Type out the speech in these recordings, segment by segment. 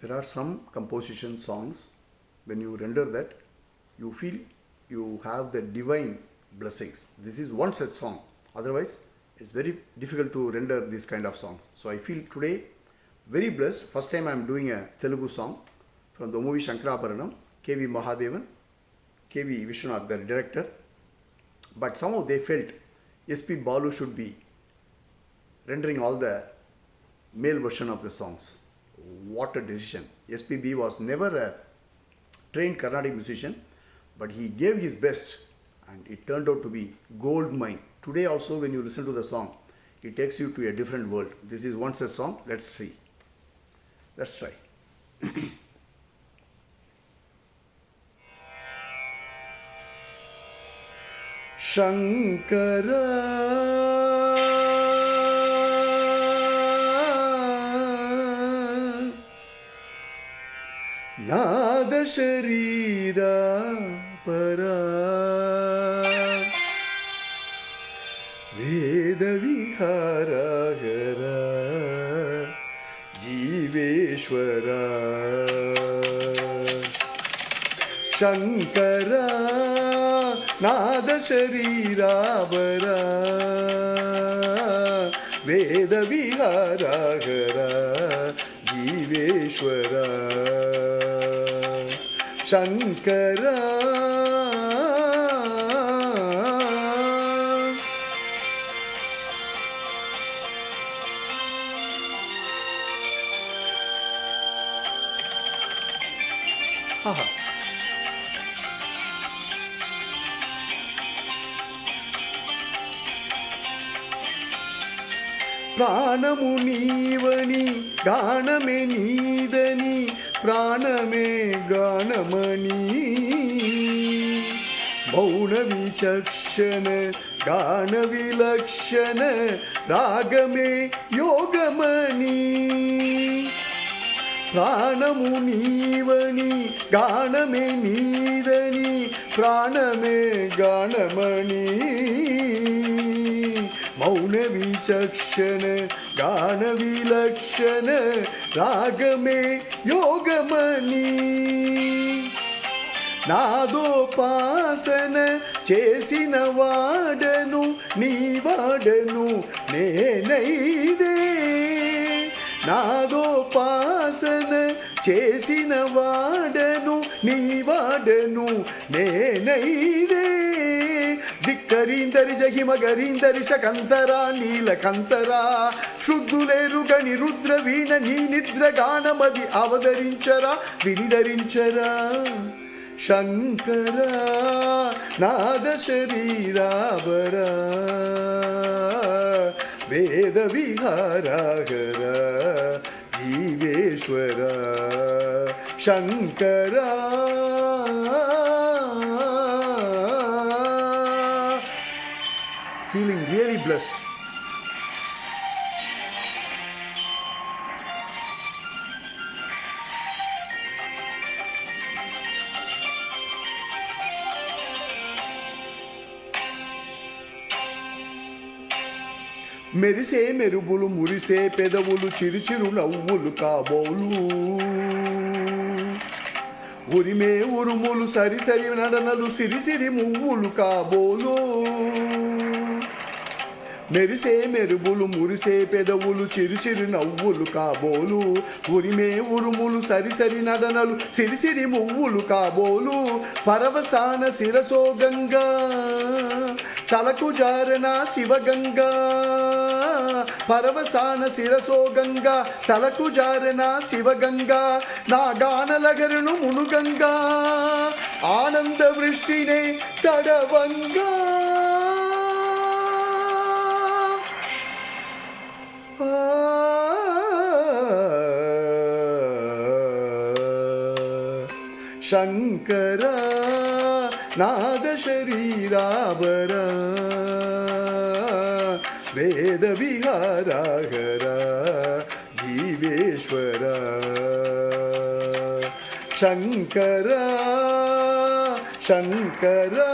There are some composition songs, when you render that, you feel you have the divine blessings. This is one such song. Otherwise, it's very difficult to render this kind of songs. So I feel today very blessed. First time I am doing a Telugu song from the movie Shankara, KV Mahadevan, KV Vishwanath, the director. But somehow they felt SP Balu should be rendering all the male version of the songs. What a decision. SPB was never a trained Carnatic musician, but he gave his best and it turned out to be gold mine. Today also when you listen to the song, it takes you to a different world. This is once a song. Let's see. Let's try. Shankara नाद शरीरा परा वेद विहारा हरा जीवेश्वरा शंकरा नाद शरीरा परा वेद विहारा हरा जीवेश्वरा Shankara ప్రాణము నీవని గానమే నీదని ప్రాణమే గానమణి మౌన విచక్షణ గాన విలక్షణ రాగమే యోగమణి ప్రాణము నీవని గానమే నీదని ప్రాణమే గానమణి మౌన విచక్షణ గాన విలక్షణ రాగమే యోగమణి నాదోపాసన చేసిన వాడను నీ వాడను నేనైదే నాదోపాసన చేసిన వాడను నీ వాడను నేనైదే ధిక్కరీందరి జహిమ గరీందరి శకంతరా నీలకంతరా శుద్ధులేరుగని రుద్ర వీణ నీ నిద్ర గానమది అవతరించరా వినిధరించరా శంకరా నాద శరీరావరా వేద విహారాగరా జీవేశ్వరా శంకరా feeling really blessed. మెరిసే మెరుపులు మురిసే పెదవులు చిరుచిరు నవ్వులు కాబోలు ఉరిమే ఉరుములు సరి సరి నడనలు సిరిసిరి మువ్వులు కాబోలు మెరిసే మెరుపులు మురిసే పెదవులు చిరుచిరు నవ్వులు కాబోలు ఉరిమే ఉరుములు సరిసరి నడనలు సిరిసిరి మువ్వులు కాబోలు పరవసాన శిరసో గంగా తలకు జారన శివగంగా పరవసాన శిరసో గంగా తలకు జారన శివగంగా నా గానలగరును మునుగంగా ఆనంద వృష్టినే తడవంగా శంకరా నాద శరీరావరా వేద విహారాగరా జీవేశ్వరా శంకరా శంకరా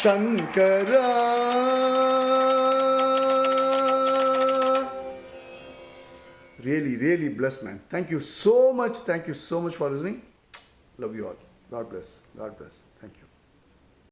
శంకరా really, really blessed, man. Thank you so much. Thank you so much for listening. Love you all. God bless. God bless. Thank you.